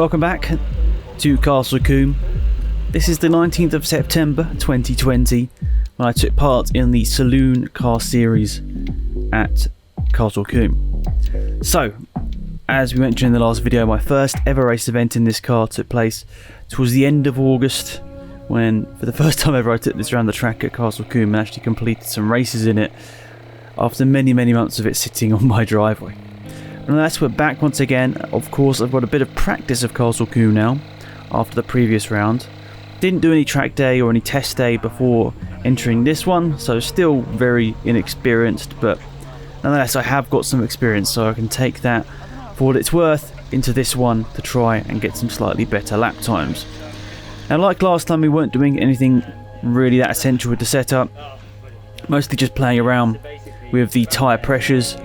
Welcome back to Castle Combe. This is the 19th of September 2020 when I took part in the Saloon car series at Castle Combe. So, as we mentioned in the last video, my first ever race event in this car took place towards the end of August, when for the first time ever I took this around the track at Castle Combe and actually completed some races in it after many months of it sitting on my driveway. Nonetheless, we're back once again. Of course, I've got a bit of practice of Castle Combe now after the previous round. Didn't do any track day or any test day before entering this one, so still very inexperienced, but nonetheless I have got some experience, so I can take that for what it's worth into this one to try and get some slightly better lap times. Now, like last time, we weren't doing anything really that essential with the setup, mostly just playing around with the tyre pressures.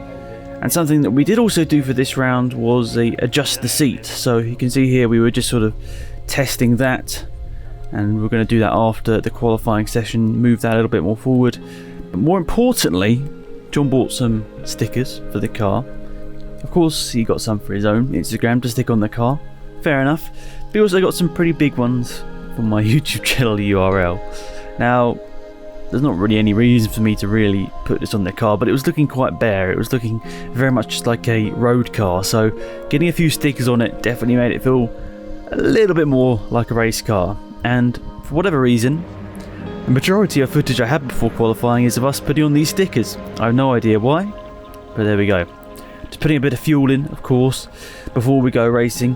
And something that we did also do for this round was adjust the seat. So you can see here we were just sort of testing that, and we're going to do that after the qualifying session, move that a little bit more forward. But more importantly, John bought some stickers for the car. Of course, he got some for his own Instagram to stick on the car. Fair enough. But he also got some pretty big ones for my YouTube channel URL. Now, there's not really any reason for me to really put this on the car, but it was looking quite bare. It was looking very much just like a road car, so getting a few stickers on it definitely made it feel a little bit more like a race car. And for whatever reason, the majority of footage I had before qualifying is of us putting on these stickers. I have no idea why, but there we go. Just putting a bit of fuel in, of course, before we go racing.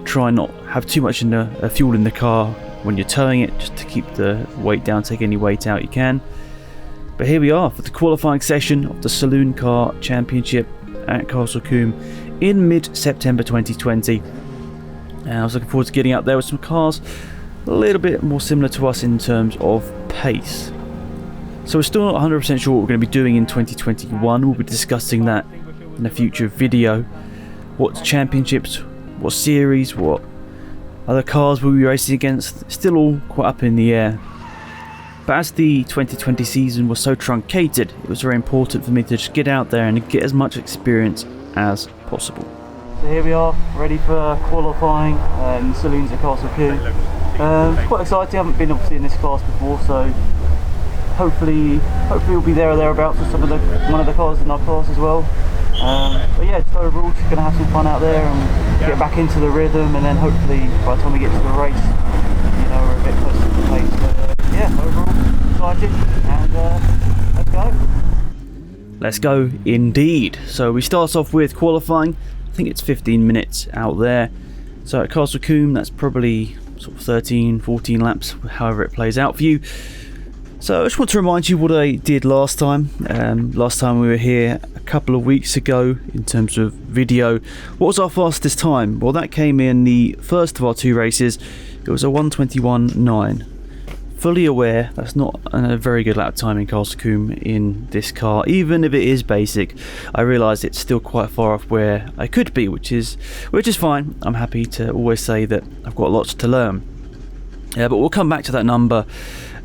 Try not have too much in the fuel in the car when you're towing it, just to keep the weight down, take any weight out you can. But here we are for the qualifying session of the Saloon Car Championship at Castle Combe in mid-September 2020. And I was looking forward to getting out there with some cars a little bit more similar to us in terms of pace. So we're still not 100% sure what we're going to be doing in 2021. We'll be discussing that in a future video. What championships, what series, what other cars we'll be racing against, still all quite up in the air. But as the 2020 season was so truncated, it was very important for me to just get out there and get as much experience as possible. So here we are, ready for qualifying in Saloons at Castle Combe. Quite exciting. I haven't been obviously in this class before, so hopefully we'll be there or thereabouts with one of the cars in our class as well. But yeah, just overall just going to have some fun out there and get back into the rhythm, and then hopefully by the time we get to the race, you know, we're a bit closer to the pace. But yeah, overall excited, and let's go. Let's go indeed. So we start off with qualifying. I think it's 15 minutes out there. So at Castle Combe, that's probably sort of 13-14 laps, however it plays out for you. So I just want to remind you what I did last time. Last time we were here a couple of weeks ago in terms of video. What was our fastest time? Well, that came in the first of our two races. It was a 1:21.9. Fully aware that's not a very good lap time in Castle Combe in this car. Even if it is basic, I realise it's still quite far off where I could be, which is fine. I'm happy to always say that I've got lots to learn. But we'll come back to that number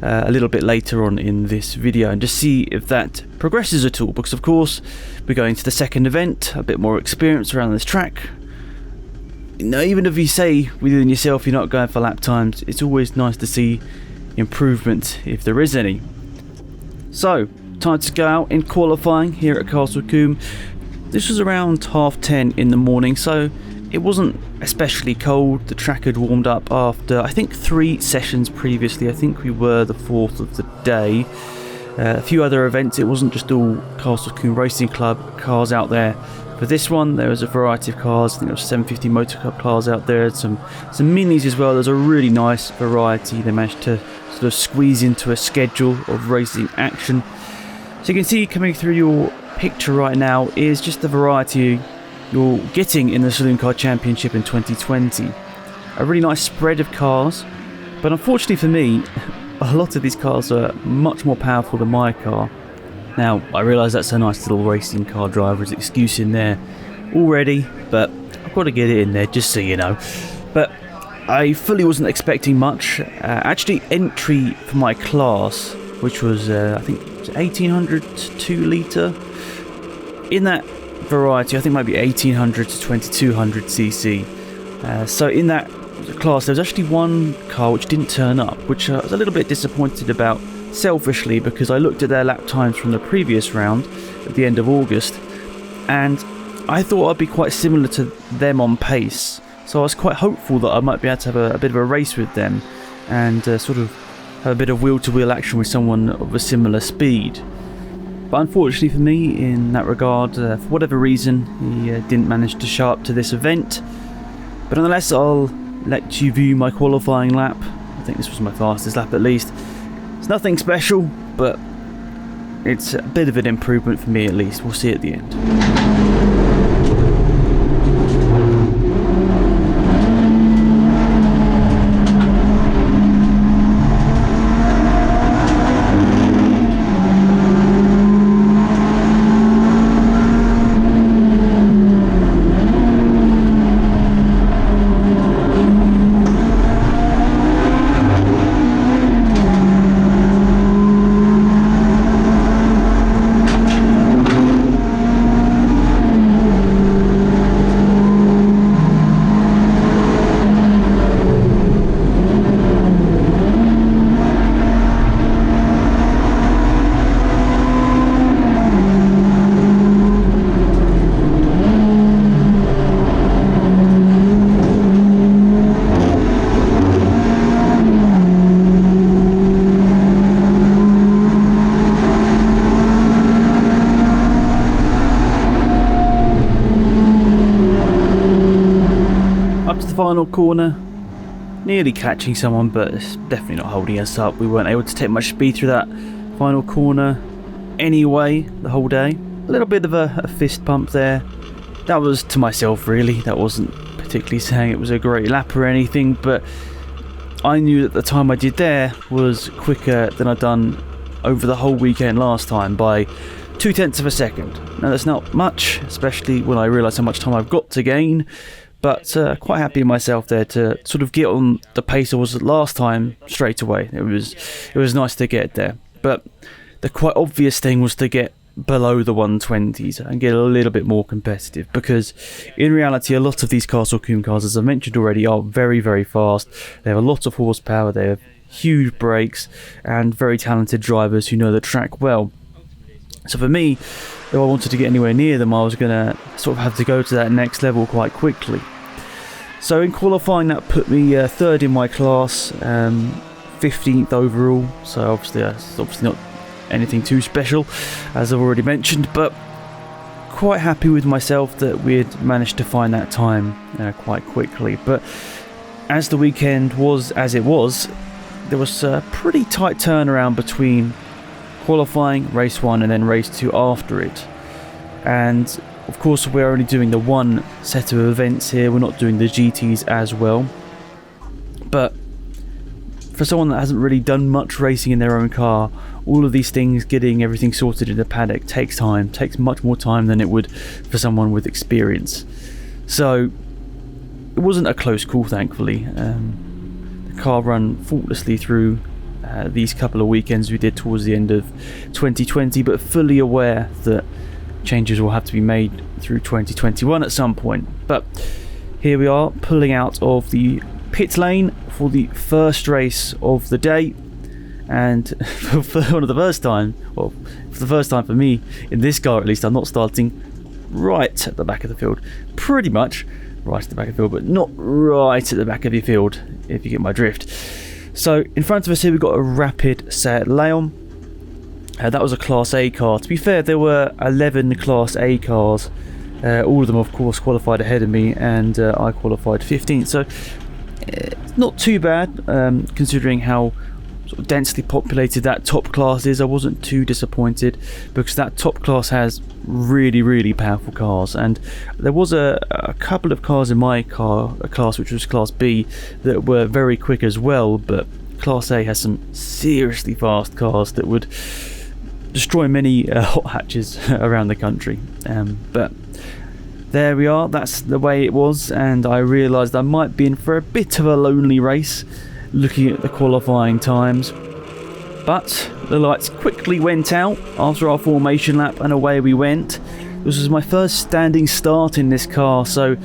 a little bit later on in this video and just see if that progresses at all, because of course we're going to the second event, a bit more experience around this track. You know, even if you say within yourself you're not going for lap times, it's always nice to see improvement if there is any. So time to go out in qualifying here at Castle Combe. This was around 10:30 in the morning, so it wasn't especially cold. The track had warmed up after, I think, 3 sessions previously. I think we were the 4th of the day. A few other events, it wasn't just all Castle Combe Racing Club cars out there. For this one, there was a variety of cars. I think there was 750 Motor Club cars out there, some minis as well. There's a really nice variety. They managed to sort of squeeze into a schedule of racing action. So you can see coming through your picture right now is just the variety you're getting in the Saloon Car Championship in 2020. A really nice spread of cars, but unfortunately for me, a lot of these cars are much more powerful than my car. Now, I realise that's a nice little racing car driver's excuse in there already, but I've got to get it in there just so you know. But I fully wasn't expecting much. Actually, entry for my class, which was I think 1800 to 2 litre. In that variety, I think it might be 1800 to 2200 cc. So in that class there was actually one car which didn't turn up, which I was a little bit disappointed about selfishly, because I looked at their lap times from the previous round at the end of August and I thought I'd be quite similar to them on pace, so I was quite hopeful that I might be able to have a bit of a race with them and sort of have a bit of wheel-to-wheel action with someone of a similar speed. But unfortunately for me, in that regard, for whatever reason, he didn't manage to show up to this event. But nonetheless, I'll let you view my qualifying lap. I think this was my fastest lap at least. It's nothing special, but it's a bit of an improvement for me at least. We'll see at the end. Final corner, nearly catching someone, but it's definitely not holding us up. We weren't able to take much speed through that final corner anyway the whole day. A little bit of a fist pump there. That was to myself really. That wasn't particularly saying it was a great lap or anything, but I knew that the time I did there was quicker than I'd done over the whole weekend last time by 0.2 of a second. Now that's not much, especially when I realise how much time I've got to gain. But quite happy with myself there to sort of get on the pace I was last time straight away. It was nice to get there. But the quite obvious thing was to get below the 120s and get a little bit more competitive, because in reality a lot of these Castle Combe cars, as I mentioned already, are very, very fast. They have a lot of horsepower, they have huge brakes and very talented drivers who know the track well. So for me, if I wanted to get anywhere near them, I was going to sort of have to go to that next level quite quickly. So in qualifying, that put me third in my class, 15th overall. So obviously that's not anything too special, as I've already mentioned, but quite happy with myself that we had managed to find that time quite quickly. But as the weekend was as it was, there was a pretty tight turnaround between qualifying, race 1 and then race 2 after it. And of course we're only doing the one set of events here, we're not doing the GTs as well. But for someone that hasn't really done much racing in their own car, all of these things, getting everything sorted in the paddock, takes much more time than it would for someone with experience. So it wasn't a close call, thankfully. The car ran faultlessly through these couple of weekends we did towards the end of 2020, but fully aware that changes will have to be made through 2021 at some point. But here we are, pulling out of the pit lane for the first race of the day, and for the first time for me in this car at least, I'm not starting right at the back of the field. Pretty much right at the back of the field, but not right at the back of your field, if you get my drift. So in front of us here we've got a Rapid Seat Leon. That was a Class A car. To be fair, there were 11 Class A cars. All of them, of course, qualified ahead of me, and I qualified 15th. So it's not too bad, considering how sort of densely populated that top class is. I wasn't too disappointed, because that top class has really, really powerful cars. And there was a couple of cars in my class, which was Class B, that were very quick as well. But Class A has some seriously fast cars that would destroy many hot hatches around the country. But there we are, that's the way it was, and I realised I might be in for a bit of a lonely race looking at the qualifying times. But the lights quickly went out after our formation lap and away we went. This was my first standing start in this car, so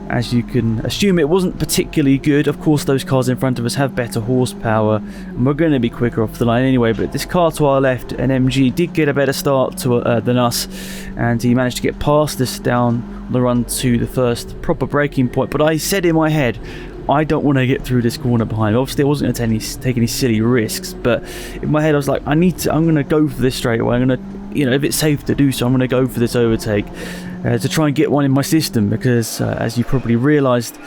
As you can assume, it wasn't particularly good. Of course, those cars in front of us have better horsepower, and we're going to be quicker off the line anyway, but this car to our left, an MG, did get a better start than us, and he managed to get past us down the run to the first proper braking point. But I said in my head, I don't want to get through this corner behind me. Obviously, I wasn't going to take any silly risks, but in my head I was like, I'm going to go for this straight away. I'm going to, if it's safe to do so, I'm going to go for this overtake. To try and get one in my system, because as you probably realised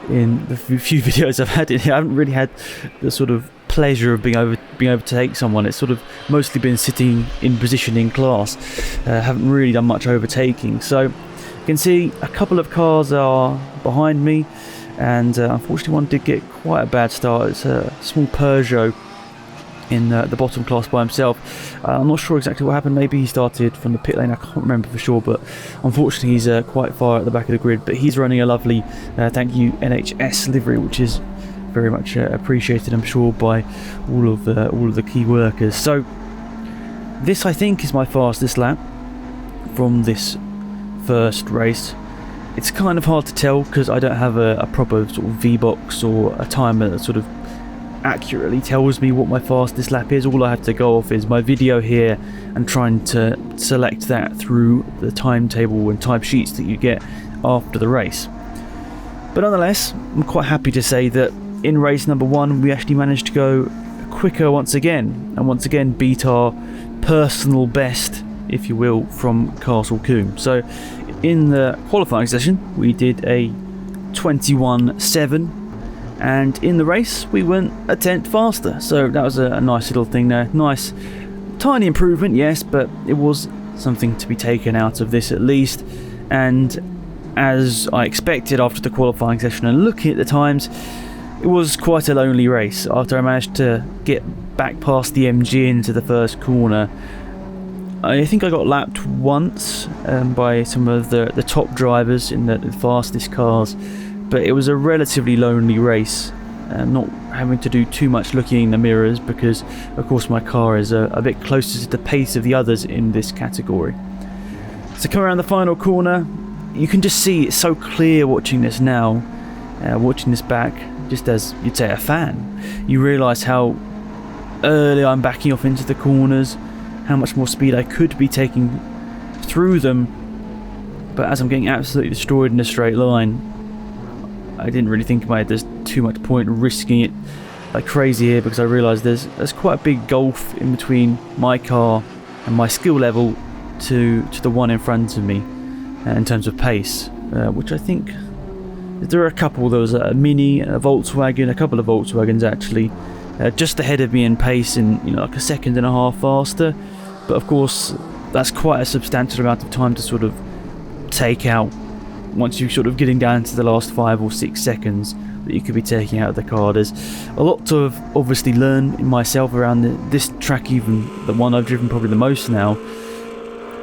in the few videos I've had in here, I haven't really had the sort of pleasure of being able to take someone. It's sort of mostly been sitting in position in class. Haven't really done much overtaking. So you can see a couple of cars are behind me, and unfortunately one did get quite a bad start. It's a small Peugeot in the bottom class by himself. I'm not sure exactly what happened. Maybe he started from the pit lane, I can't remember for sure, but unfortunately he's quite far at the back of the grid. But he's running a lovely thank you NHS livery, which is very much appreciated, I'm sure, by all of the key workers. So this, I think, is my fastest lap from this first race. It's kind of hard to tell because I don't have a proper sort of V-box or a timer that sort of accurately tells me what my fastest lap is. All I have to go off is my video here and trying to select that through the timetable and time sheets that you get after the race. But nonetheless, I'm quite happy to say that in race number 1 we actually managed to go quicker once again, and once again beat our personal best, if you will, from Castle Combe. So in the qualifying session we did a 21.7, and in the race we went a tenth faster, so that was a nice little thing there. Nice tiny improvement, yes, but it was something to be taken out of this at least. And as I expected after the qualifying session and looking at the times, it was quite a lonely race. After I managed to get back past the MG into the first corner, I think I got lapped once by some of the top drivers in the fastest cars, but it was a relatively lonely race, not having to do too much looking in the mirrors because of course my car is a bit closer to the pace of the others in this category. So coming around the final corner, you can just see it's so clear watching this now, watching this back, just as you'd say a fan. You realise how early I'm backing off into the corners, how much more speed I could be taking through them, but as I'm getting absolutely destroyed in a straight line, I didn't really think in my head there's too much point risking it like crazy here, because I realised there's quite a big gulf in between my car and my skill level to the one in front of me in terms of pace, which I think there are a couple. There was a Mini, a Volkswagen, a couple of Volkswagens actually, just ahead of me in pace, and like a second and a half faster. But of course that's quite a substantial amount of time to sort of take out once you're sort of getting down to the last 5 or 6 seconds that you could be taking out of the car. There's a lot to obviously learn in myself around this track, even the one I've driven probably the most now.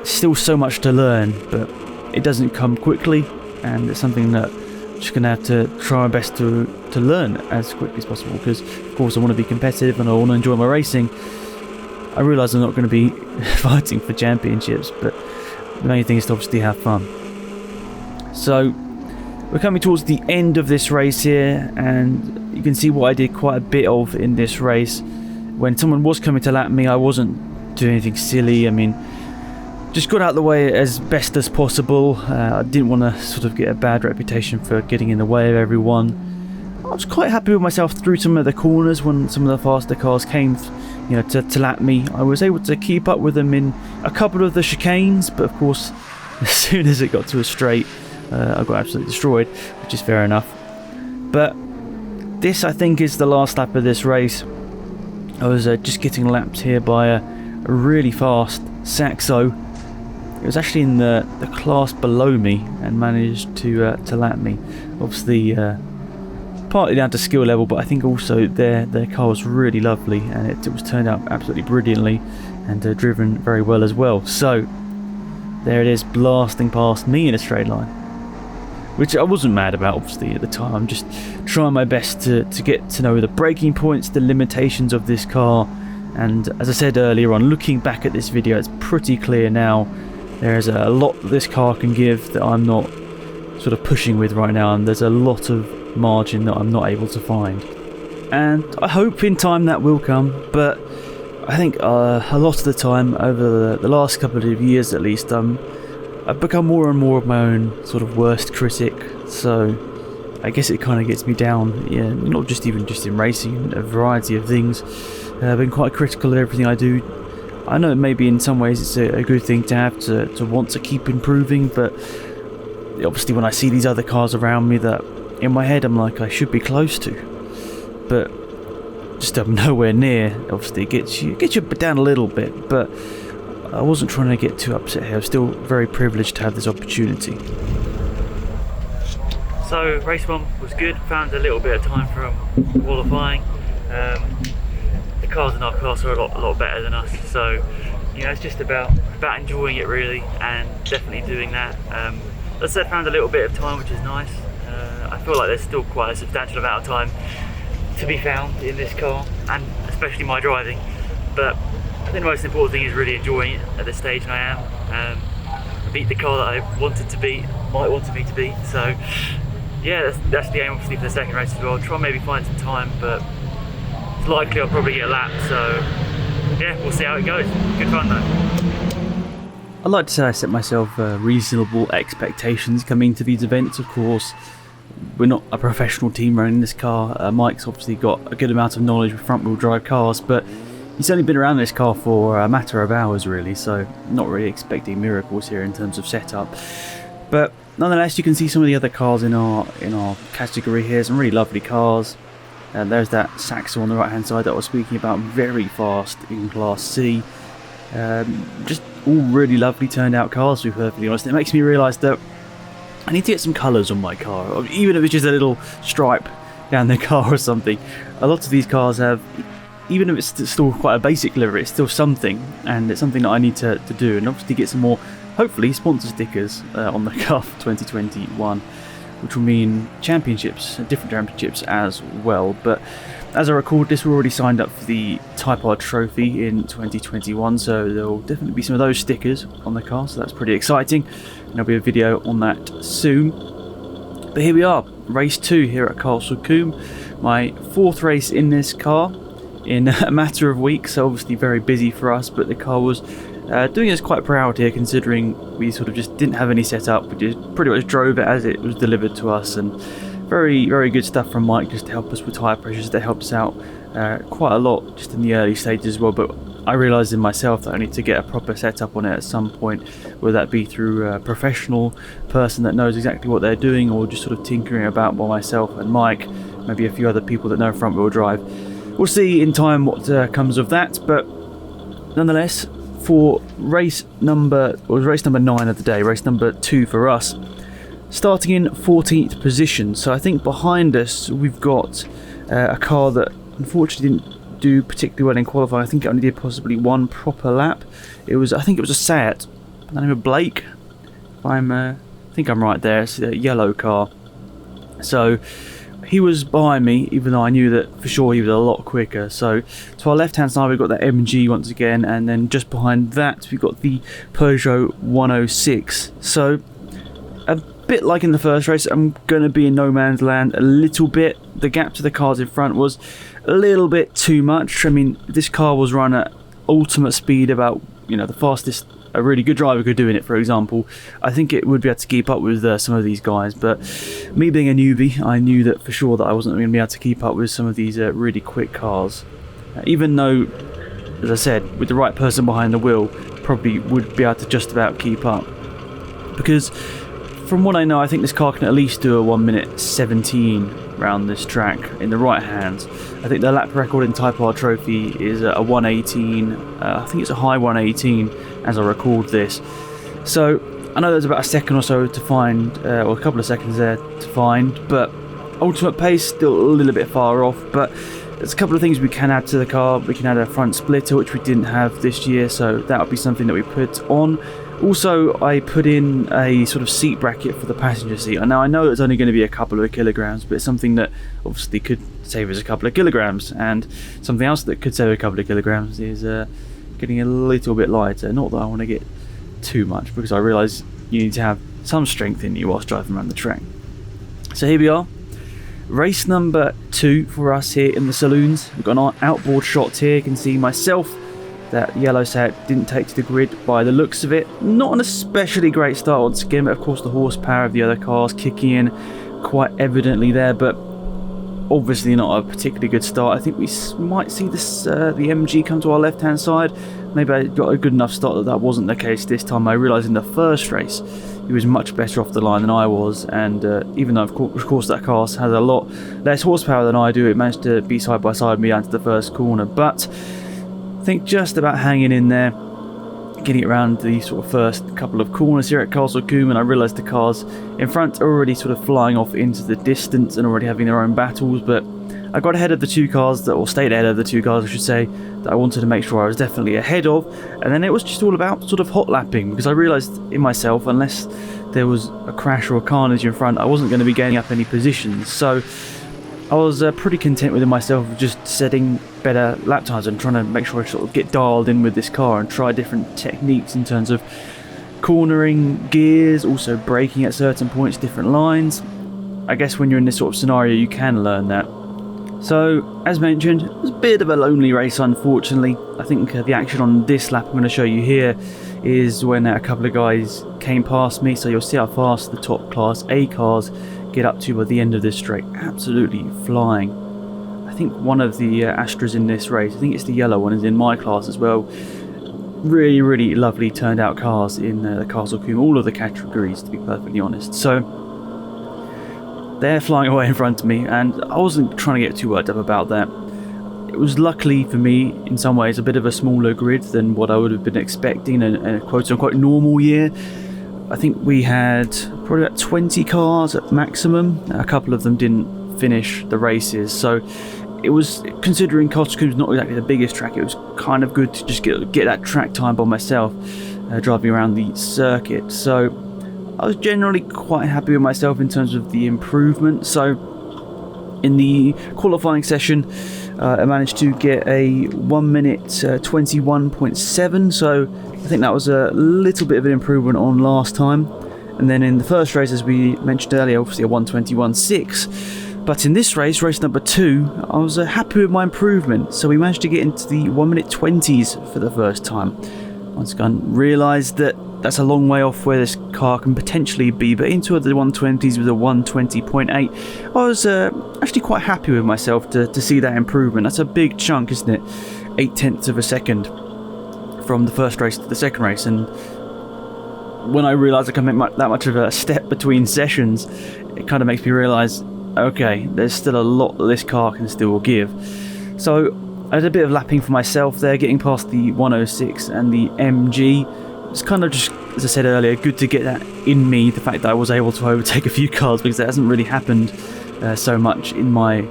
Still so much to learn, but it doesn't come quickly, and it's something that I'm just going to have to try my best to learn as quickly as possible, because of course I want to be competitive and I want to enjoy my racing. I realise I'm not going to be fighting for championships, but the main thing is to obviously have fun. So we're coming towards the end of this race here, and you can see what I did quite a bit of in this race. When someone was coming to lap me, I wasn't doing anything silly. I mean, just got out of the way as best as possible. I didn't want to sort of get a bad reputation for getting in the way of everyone. I was quite happy with myself through some of the corners when some of the faster cars came to lap me. I was able to keep up with them in a couple of the chicanes, but of course as soon as it got to a straight, I got absolutely destroyed, which is fair enough. But this, I think, is the last lap of this race. I was just getting lapped here by a really fast Saxo. It was actually in the class below me and managed to lap me. Obviously, partly down to skill level, but I think also their car was really lovely, and it was turned out absolutely brilliantly and driven very well as well. So there it is, blasting past me in a straight line, which I wasn't mad about obviously at the time. I'm just trying my best to get to know the braking points, the limitations of this car, and as I said earlier on, looking back at this video, it's pretty clear now there is a lot that this car can give that I'm not sort of pushing with right now, and there's a lot of margin that I'm not able to find. And I hope in time that will come, but I think a lot of the time, over the last couple of years at least, I've become more and more of my own sort of worst critic, so I guess it kind of gets me down, not just in racing, a variety of things. I've been quite critical of everything I do. I know maybe in some ways it's a good thing to have, to want to keep improving, but obviously when I see these other cars around me that in my head I'm like I should be close to, but just I'm nowhere near. Obviously it gets you down a little bit, but I wasn't trying to get too upset here. I'm still very privileged to have this opportunity. So race one was good, found a little bit of time from qualifying. The cars in our class are a lot better than us, so it's just about enjoying it really, and definitely doing that. As I said, found a little bit of time, which is nice. I feel like there's still quite a substantial amount of time to be found in this car, and especially my driving, but I think the most important thing is really enjoying it at this stage, and I am. I beat the car that I wanted to beat, Mike wanted me to beat, so yeah, that's the aim obviously for the second race as well. Try and maybe find some time, but it's likely I'll probably get a lap, so yeah, we'll see how it goes. Good fun though. I'd like to say I set myself reasonable expectations coming to these events. Of course, we're not a professional team running this car. Mike's obviously got a good amount of knowledge with front wheel drive cars, but he's only been around this car for a matter of hours really, so not really expecting miracles here in terms of setup. But nonetheless, you can see some of the other cars in our category here. Some really lovely cars. There's that Saxo on the right hand side that I was speaking about, very fast in Class C. Just all really lovely turned out cars, to be perfectly honest. It makes me realise that I need to get some colours on my car, even if it's just a little stripe down the car or something. A lot of these cars have, even if it's still quite a basic livery, it's still something, and it's something that I need to do, and obviously get some more, hopefully, sponsor stickers on the car for 2021, which will mean championships, different championships as well. But as I record this, we're already signed up for the Type R Trophy in 2021, so there will definitely be some of those stickers on the car, so that's pretty exciting, and there'll be a video on that soon. But here we are, race 2 here at Castle Combe, my 4th race in this car in a matter of weeks, so obviously very busy for us, but the car was doing us quite proud here, considering we sort of just didn't have any setup. We just pretty much drove it as it was delivered to us, and very, very good stuff from Mike just to help us with tyre pressures. That helped us out quite a lot just in the early stages as well, but I realised in myself that I need to get a proper setup on it at some point, whether that be through a professional person that knows exactly what they're doing, or just sort of tinkering about by myself and Mike, maybe a few other people that know front wheel drive. We'll see in time what comes of that, but nonetheless, for race number 9 of the day, race number 2 for us, starting in 14th position. So I think behind us we've got a car that unfortunately didn't do particularly well in qualifying. I think it only did possibly one proper lap. I think it was a Seat, by the name of Blake. I think I'm right there. It's a yellow car. So he was behind me, even though I knew that for sure he was a lot quicker. So to our left hand side we've got the MG once again, and then just behind that we've got the Peugeot 106. So a bit like in the first race, I'm going to be in no man's land a little bit. The gap to the cars in front was a little bit too much. I mean, this car was run at ultimate speed, about the fastest a really good driver could do in it, for example. I think it would be able to keep up with some of these guys, but me being a newbie, I knew that for sure that I wasn't going to be able to keep up with some of these really quick cars. Even though, as I said, with the right person behind the wheel, probably would be able to just about keep up. Because from what I know, I think this car can at least do a 1 minute 17 around this track in the right hands. I think the lap record in Type R Trophy is a 118. I think it's a high 118 as I record this. So I know there's about a second or so to find, or a couple of seconds there to find, but ultimate pace still a little bit far off. But there's a couple of things we can add to the car. We can add a front splitter, which we didn't have this year, so that would be something that we put on. Also, I put in a sort of seat bracket for the passenger seat. Now, I know it's only going to be a couple of kilograms, but it's something that obviously could save us a couple of kilograms. And something else that could save a couple of kilograms is getting a little bit lighter. Not that I want to get too much, because I realise you need to have some strength in you whilst driving around the track. So here we are, race number 2 for us here in the Saloons. We've got an outboard shot here. You can see myself. That yellow set didn't take to the grid by the looks of it. Not an especially great start once again, but of course the horsepower of the other cars kicking in quite evidently there, but obviously not a particularly good start. I think we might see this the MG come to our left hand side. Maybe I got a good enough start that wasn't the case this time. I realised in the first race he was much better off the line than I was, and even though of course that car has a lot less horsepower than I do, it managed to be side by side with me down to the first corner. But I think just about hanging in there, getting around the sort of first couple of corners here at Castle Combe, and I realised the cars in front are already sort of flying off into the distance and already having their own battles, but I got ahead of the two cars, or stayed ahead of the two cars I should say, that I wanted to make sure I was definitely ahead of, and then it was just all about sort of hot lapping, because I realised in myself, unless there was a crash or a carnage in front, I wasn't going to be gaining up any positions. So I was pretty content within myself of just setting better lap times and trying to make sure I sort of get dialed in with this car and try different techniques in terms of cornering, gears, also braking at certain points, different lines. I guess when you're in this sort of scenario you can learn that. So as mentioned, it was a bit of a lonely race unfortunately. I think the action on this lap I'm going to show you here is when a couple of guys came past me, so you'll see how fast the top class A cars get up to by the end of this straight. Absolutely flying. I think one of the Astras in this race, I think it's the yellow one, is in my class as well. Really, really lovely turned out cars in the Castle Combe, all of the categories to be perfectly honest. So they're flying away in front of me, and I wasn't trying to get too worked up about that. It was luckily for me in some ways a bit of a smaller grid than what I would have been expecting in a quote unquote normal year. I think we had probably about 20 cars at maximum. A couple of them didn't finish the races, so it was, considering Castle Combe's not exactly the biggest track, it was kind of good to just get that track time by myself, driving around the circuit. So I was generally quite happy with myself in terms of the improvement. So in the qualifying session, I managed to get a 1 minute 21.7, so I think that was a little bit of an improvement on last time. And then in the first race, as we mentioned earlier, obviously a 1:21.6. But in this race, race number 2, I was happy with my improvement. So we managed to get into the 1 minute 20s for the first time. Once again, realised that that's a long way off where this car can potentially be, but into the 120s with a 120.8, I was actually quite happy with myself to see that improvement. That's a big chunk, isn't it? 0.8 of a second from the first race to the second race, and when I realised I can make that much of a step between sessions, it kind of makes me realise, okay, there's still a lot that this car can still give. So I had a bit of lapping for myself there, getting past the 106 and the MG. It's kind of just, as I said earlier, good to get that in me, the fact that I was able to overtake a few cars, because that hasn't really happened so much in my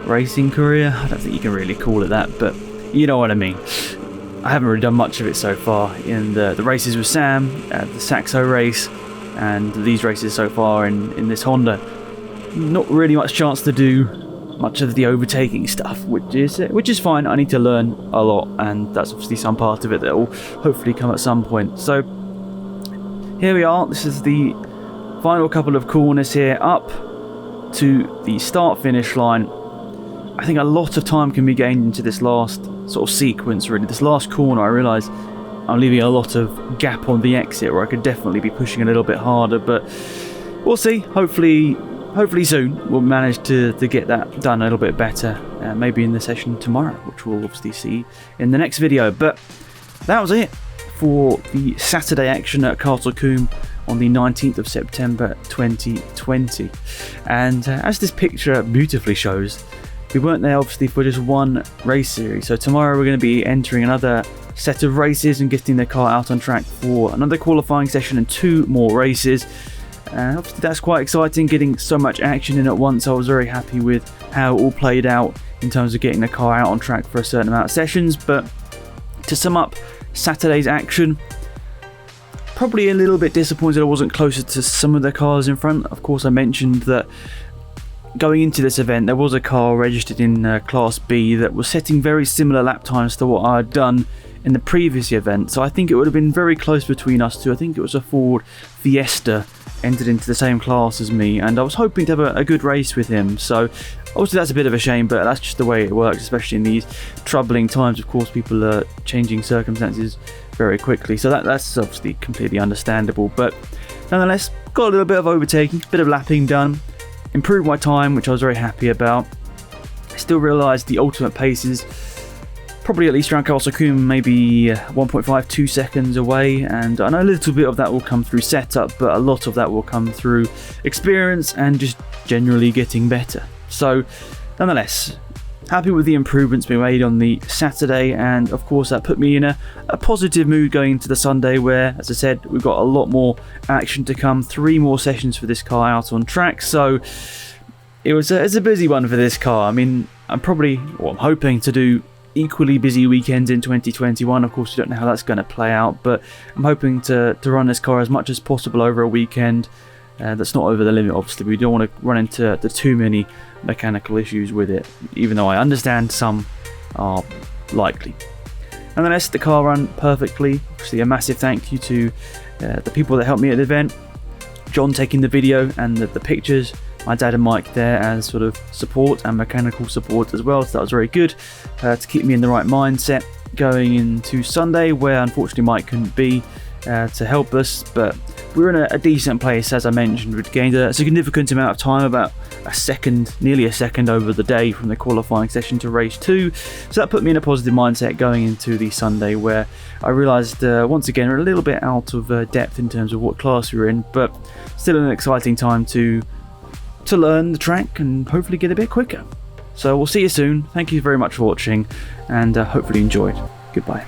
racing career. I don't think you can really call it that, but you know what I mean. I haven't really done much of it so far in the races with Sam, the Saxo race, and these races so far in this Honda. Not really much chance to do much of the overtaking stuff, which is fine. I need to learn a lot, and that's obviously some part of it that will hopefully come at some point. So here we are. This is the final couple of corners here up to the start-finish line. I think a lot of time can be gained into this last sort of sequence, really. This last corner, I realise I'm leaving a lot of gap on the exit where I could definitely be pushing a little bit harder, but we'll see. Hopefully soon we'll manage to get that done a little bit better, maybe in the session tomorrow, which we'll obviously see in the next video. But that was it for the Saturday action at Castle Combe on the 19th of September 2020. And as this picture beautifully shows, we weren't there obviously for just one race series. So tomorrow we're going to be entering another set of races and getting the car out on track for another qualifying session and 2 more races. Obviously that's quite exciting, getting so much action in at once. I was very happy with how it all played out in terms of getting the car out on track for a certain amount of sessions. But to sum up Saturday's action, probably a little bit disappointed I wasn't closer to some of the cars in front. Of course, I mentioned that going into this event there was a car registered in Class B that was setting very similar lap times to what I had done in the previous event, so I think it would have been very close between us two. I think it was a Ford Fiesta entered into the same class as me, and I was hoping to have a good race with him. So obviously that's a bit of a shame, but that's just the way it works, especially in these troubling times. Of course, people are changing circumstances very quickly, so that's obviously completely understandable. But nonetheless, got a little bit of overtaking, a bit of lapping done, improved my time, which I was very happy about. I still realised the ultimate paces probably at least around Castle Combe, maybe 1.52 seconds away, and I know a little bit of that will come through setup, but a lot of that will come through experience and just generally getting better. So nonetheless, happy with the improvements we made on the Saturday, and of course that put me in a positive mood going into the Sunday, where, as I said, we've got a lot more action to come. 3 more sessions for this car out on track, so it's a busy one for this car. I mean, I'm hoping to do equally busy weekends in 2021. Of course, we don't know how that's going to play out, but I'm hoping to run this car as much as possible over a weekend. That's not over the limit, obviously. We don't want to run into too many mechanical issues with it, even though I understand some are likely. Nonetheless, the car ran perfectly. Obviously, a massive thank you to the people that helped me at the event. John taking the video and the pictures, my dad and Mike there as sort of support and mechanical support as well, so that was very good to keep me in the right mindset going into Sunday, where unfortunately Mike couldn't be to help us, but we were in a decent place. As I mentioned, we'd gained a significant amount of time, about nearly a second over the day from the qualifying session to race 2, so that put me in a positive mindset going into the Sunday, where I realised once again we're a little bit out of depth in terms of what class we were in, but still an exciting time to learn the track and hopefully get a bit quicker. So we'll see you soon. Thank you very much for watching, and hopefully you enjoyed. Goodbye.